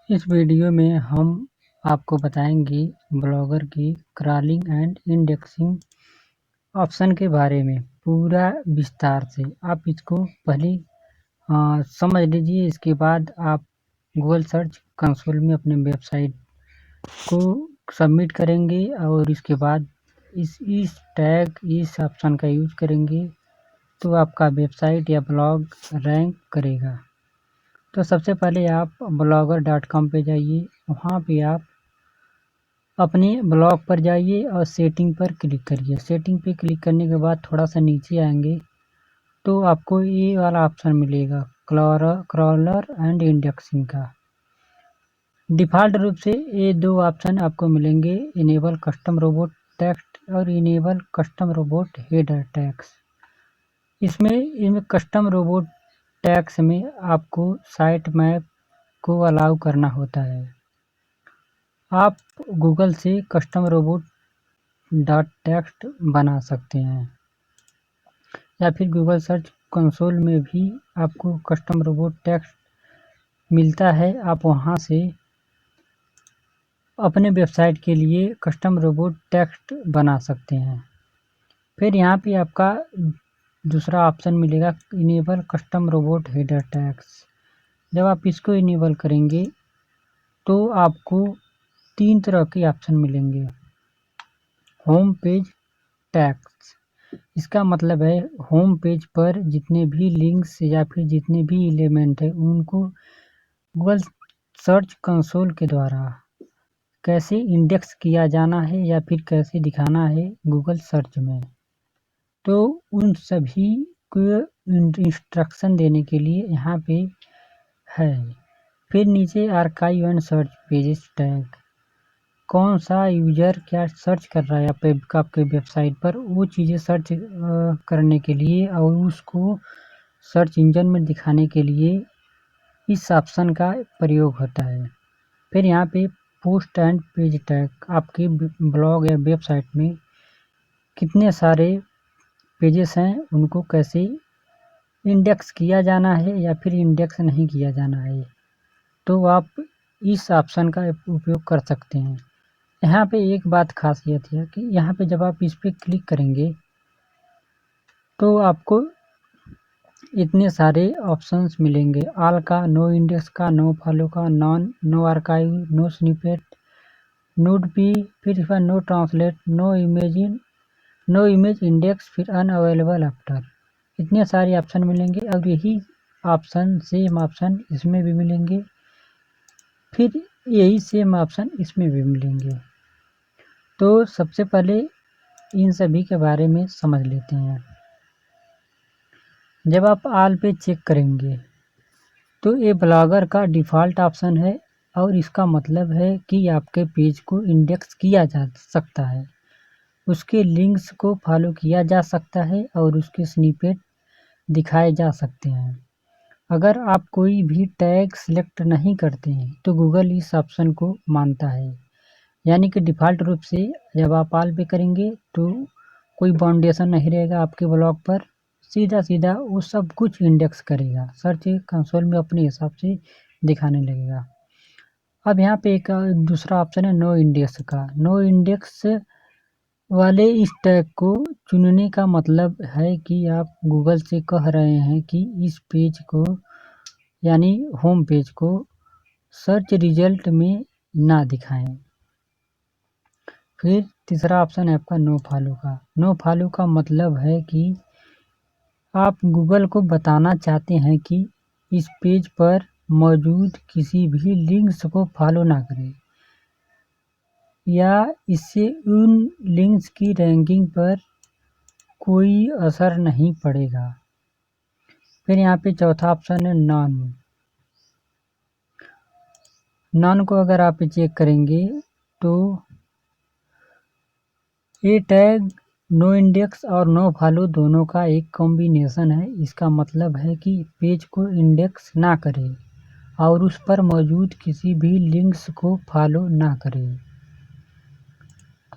इस वीडियो में हम आपको बताएंगे ब्लॉगर की क्रॉलिंग एंड इंडेक्सिंग ऑप्शन के बारे में पूरा विस्तार से। आप इसको पहले समझ लीजिए। इसके बाद आप गूगल सर्च कंसोल में अपने वेबसाइट को सबमिट करेंगे और इसके बाद इस टैग इस ऑप्शन का यूज करेंगे तो आपका वेबसाइट या ब्लॉग रैंक करेगा। तो सबसे पहले आप blogger.com पे जाइए। वहाँ पे आप अपने ब्लॉग पर जाइए और सेटिंग पर क्लिक करिए। सेटिंग पे क्लिक करने के बाद थोड़ा सा नीचे आएंगे तो आपको ये वाला ऑप्शन मिलेगा क्रॉलर एंड इंडेक्सिंग का। डिफ़ॉल्ट रूप से ये दो ऑप्शन आपको मिलेंगे, इनेबल कस्टम रोबोट टेक्स्ट और enable custom robot header tags. इनमें कस्टम रोबोट टैग्स में आपको साइट मैप को अलाउ करना होता है। आप गूगल से कस्टम रोबोट डॉट टेक्स्ट बना सकते हैं या फिर गूगल सर्च कंसोल में भी आपको कस्टम रोबोट टेक्स्ट मिलता है। आप वहां से अपने वेबसाइट के लिए कस्टम रोबोट टेक्स्ट बना सकते हैं। फिर यहाँ पे आपका दूसरा ऑप्शन मिलेगा enable custom robot header tags. जब आप इसको इनेबल करेंगे तो आपको 3 तरह के ऑप्शन मिलेंगे। होम पेज टैग्स, इसका मतलब है होम पेज पर जितने भी लिंक्स या फिर जितने भी एलिमेंट है उनको गूगल सर्च कंसोल के द्वारा कैसे इंडेक्स किया जाना है या फिर कैसे दिखाना है गूगल सर्च में, तो उन सभी को इंस्ट्रक्शन देने के लिए यहाँ पे है। फिर नीचे archive and search pages tag, कौन सा यूजर क्या सर्च कर रहा है आपके वेबसाइट पर, वो चीज़ें सर्च करने के लिए और उसको सर्च इंजन में दिखाने के लिए इस ऑप्शन का प्रयोग होता है। फिर यहाँ पे पोस्ट एंड पेज टैग, आपके ब्लॉग या वेबसाइट में कितने सारे पेजेस हैं उनको कैसे इंडेक्स किया जाना है या फिर इंडेक्स नहीं किया जाना है, तो आप इस ऑप्शन का उपयोग कर सकते हैं। यहाँ पे एक बात खासियत है कि यहाँ पे जब आप इस पर क्लिक करेंगे तो आपको इतने सारे ऑप्शंस मिलेंगे। ऑल का, नो इंडेक्स का, नो फॉलो का, no archive, no snippet, noodp, फिर no translate, no image index, फिर अनअवेलेबल आफ्टर। इतने सारे ऑप्शन मिलेंगे और यही ऑप्शन सेम ऑप्शन इसमें भी मिलेंगे, फिर यही सेम ऑप्शन इसमें भी मिलेंगे। तो सबसे पहले इन सभी के बारे में समझ लेते हैं। जब आप ऑल पे चेक करेंगे तो ये ब्लॉगर का डिफ़ॉल्ट ऑप्शन है और इसका मतलब है कि आपके पेज को इंडेक्स किया जा सकता है, उसके लिंक्स को फॉलो किया जा सकता है और उसके स्निपेट दिखाए जा सकते हैं। अगर आप कोई भी टैग सिलेक्ट नहीं करते हैं तो गूगल इस ऑप्शन को मानता है, यानी कि डिफ़ॉल्ट रूप से जब आप ऑल पे करेंगे तो कोई बाउंडेशन नहीं रहेगा आपके ब्लॉग पर, सीधा वो सब कुछ इंडेक्स करेगा, सर्च कंसोल में अपने हिसाब से दिखाने लगेगा। अब यहाँ पे एक दूसरा ऑप्शन है नो इंडेक्स का। नो इंडेक्स वाले इस टैग को चुनने का मतलब है कि आप गूगल से कह रहे हैं कि इस पेज को यानी होम पेज को सर्च रिजल्ट में ना दिखाएं। फिर तीसरा ऑप्शन है आपका नो फॉलो का। नो फॉलो का मतलब है कि आप गूगल को बताना चाहते हैं कि इस पेज पर मौजूद किसी भी लिंक्स को फॉलो ना करें या इससे उन लिंक्स की रैंकिंग पर कोई असर नहीं पड़ेगा। फिर यहाँ पे चौथा ऑप्शन है नॉन को अगर आप चेक करेंगे तो ये टैग नो इंडेक्स और नो फॉलो दोनों का एक कॉम्बिनेशन है। इसका मतलब है कि पेज को इंडेक्स ना करें और उस पर मौजूद किसी भी लिंक्स को फॉलो ना करें।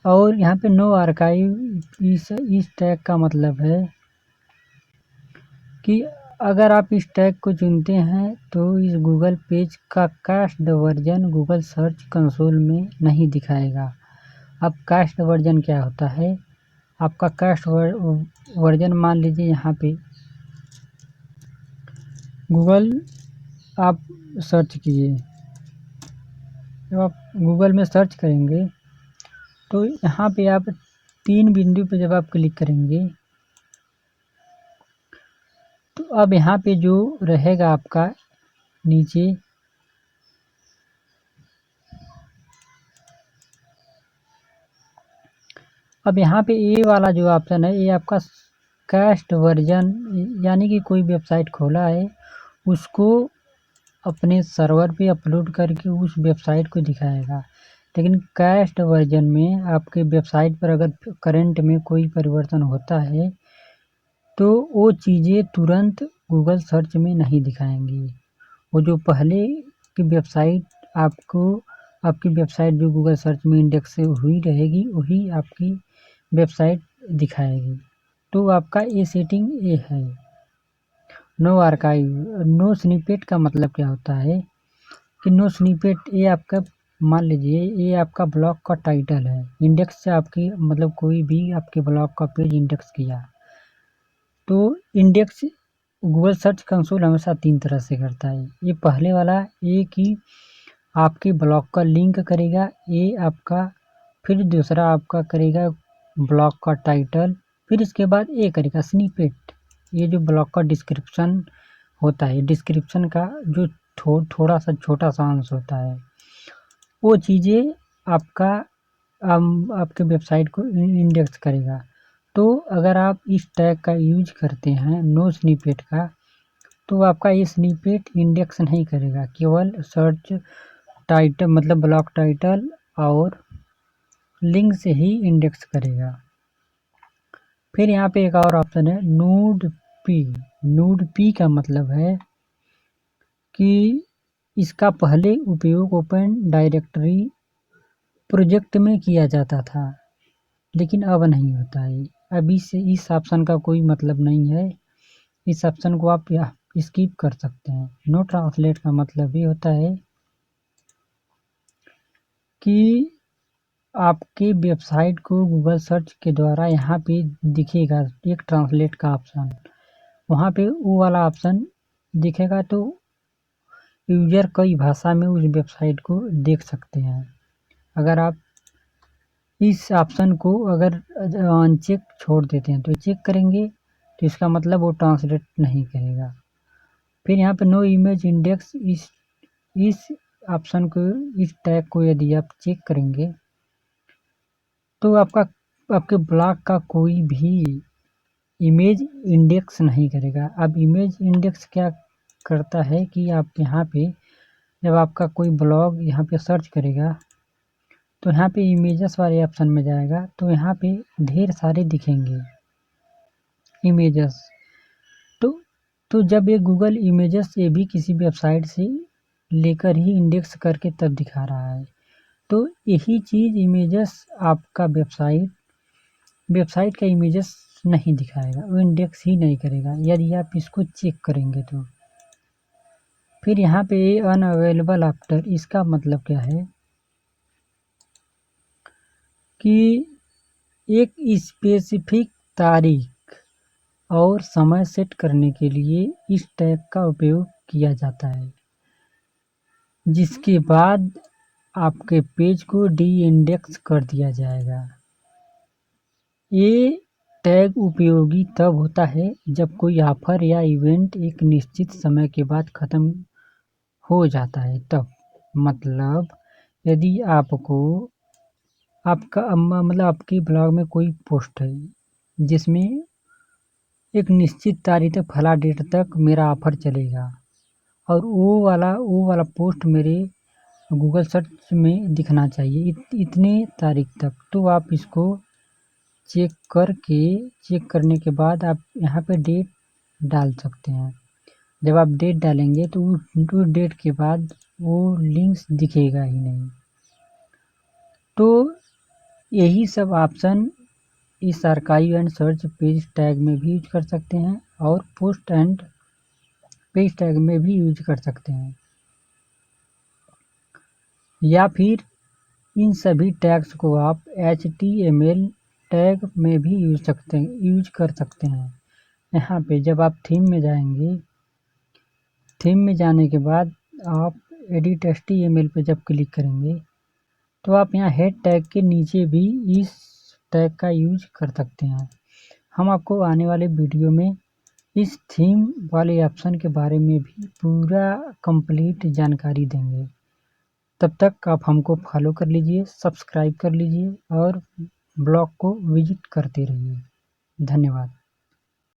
और यहाँ पे नो आर्काइव, इस टैग का मतलब है कि अगर आप इस टैग को चुनते हैं तो इस गूगल पेज का cached version Google search console में नहीं दिखाएगा। अब कैश्ड वर्जन क्या होता है? आपका कैश्ड वर्जन मान लीजिए यहाँ पे गूगल आप सर्च किए, जब आप गूगल में सर्च करेंगे तो यहाँ पे आप 3 बिंदु पे जब आप क्लिक करेंगे तो अब यहाँ पे जो रहेगा आपका नीचे अब यहाँ पे ए वाला जो ऑप्शन है ये आपका कैश्ड वर्जन, यानी कि कोई वेबसाइट खोला है उसको अपने सर्वर पे अपलोड करके उस वेबसाइट को दिखाएगा। लेकिन कैश्ड वर्जन में आपके वेबसाइट पर अगर करंट में कोई परिवर्तन होता है तो वो चीज़ें तुरंत गूगल सर्च में नहीं दिखाएंगी। वो जो पहले की वेबसाइट आपकी वेबसाइट जो गूगल सर्च में इंडेक्स से हुई रहेगी वही आपकी वेबसाइट दिखाएगी। तो आपका ये सेटिंग ये है। नो आर्काइव, नो स्निपेट का मतलब क्या होता है कि नो स्निपेट ये आपका मान लीजिए ये आपका ब्लॉग का टाइटल है, इंडेक्स से आपकी मतलब कोई भी आपके ब्लॉग का पेज इंडेक्स किया तो इंडेक्स गूगल सर्च कंसोल हमेशा 3 तरह से करता है। ये पहले वाला ये कि आपके ब्लॉग का लिंक करेगा, ये आपका फिर दूसरा आपका करेगा ब्लॉग का टाइटल, फिर इसके बाद ये करेगा स्निपेट, ये जो ब्लॉग का डिस्क्रिप्शन होता है, डिस्क्रिप्शन का जो थोड़ा सा छोटा सा अंश होता है वो चीज़ें आपका आपके वेबसाइट को इंडेक्स करेगा। तो अगर आप इस टैग का यूज करते हैं नो स्निपेट का तो आपका ये स्निपेट इंडेक्स नहीं करेगा, केवल सर्च टाइटल मतलब ब्लॉग टाइटल और लिंक से ही इंडेक्स करेगा। फिर यहाँ पे एक और ऑप्शन है नूड पी। नूड पी का मतलब है कि इसका पहले उपयोग ओपन डायरेक्टरी प्रोजेक्ट में किया जाता था लेकिन अब नहीं होता है। अब इस ऑप्शन का कोई मतलब नहीं है, इस ऑप्शन को आप स्किप कर सकते हैं। नो ट्रांसलेट का मतलब ये होता है कि आपके वेबसाइट को गूगल सर्च के द्वारा यहाँ पे दिखेगा एक ट्रांसलेट का ऑप्शन, वहाँ पे वो वाला ऑप्शन दिखेगा तो यूजर कई भाषा में उस वेबसाइट को देख सकते हैं। अगर आप इस ऑप्शन को अगर अनचेक छोड़ देते हैं तो चेक करेंगे तो इसका मतलब वो ट्रांसलेट नहीं करेगा। फिर यहाँ पे नो इमेज इंडेक्स, इस ऑप्शन को इस टैग को यदि आप चेक करेंगे तो आपके ब्लॉग का कोई भी इमेज इंडेक्स नहीं करेगा। अब इमेज इंडेक्स क्या करता है कि आप यहाँ पे जब आपका कोई ब्लॉग यहाँ पे सर्च करेगा तो यहाँ पे इमेजेस वाले ऑप्शन में जाएगा तो यहाँ पे ढेर सारे दिखेंगे इमेजेस। तो जब ये गूगल इमेजेस ये भी किसी वेबसाइट से लेकर ही इंडेक्स करके तब दिखा रहा है। तो यही चीज़ इमेजेस आपका वेबसाइट का इमेजेस नहीं दिखाएगा, वो इंडेक्स ही नहीं करेगा यदि आप इसको चेक करेंगे तो। फिर यहाँ पे अनअवेलेबल आफ्टर, इसका मतलब क्या है कि एक स्पेसिफिक तारीख और समय सेट करने के लिए इस टैग का उपयोग किया जाता है जिसके बाद आपके पेज को डी इंडेक्स कर दिया जाएगा। ये टैग उपयोगी तब होता है जब कोई ऑफर या इवेंट एक निश्चित समय के बाद ख़त्म हो जाता है तब। मतलब यदि मतलब आपकी ब्लॉग में कोई पोस्ट है जिसमें एक निश्चित तारीख तक फला डेट तक मेरा ऑफर चलेगा और वो वाला पोस्ट मेरे गूगल सर्च में दिखना चाहिए इतने तारीख तक, तो आप इसको चेक करने के बाद आप यहाँ पे डेट डाल सकते हैं। जब आप डेट डालेंगे तो उस डेट के बाद वो लिंक्स दिखेगा ही नहीं। तो यही सब ऑप्शन इस archive and search page tag में भी यूज कर सकते हैं और पोस्ट एंड पेज टैग में भी यूज कर सकते हैं, या फिर इन सभी टैग्स को आप HTML टैग में भी यूज कर सकते हैं। यहाँ पे जब आप थीम में जाएंगे, थीम में जाने के बाद आप एडिट HTML पे जब क्लिक करेंगे तो आप यहाँ हेड टैग के नीचे भी इस टैग का यूज कर सकते हैं। हम आपको आने वाले वीडियो में इस थीम वाले ऑप्शन के बारे में भी पूरा कंप्लीट जानकारी देंगे। तब तक आप हमको फॉलो कर लीजिए, सब्सक्राइब कर लीजिए और ब्लॉग को विजिट करते रहिए। धन्यवाद।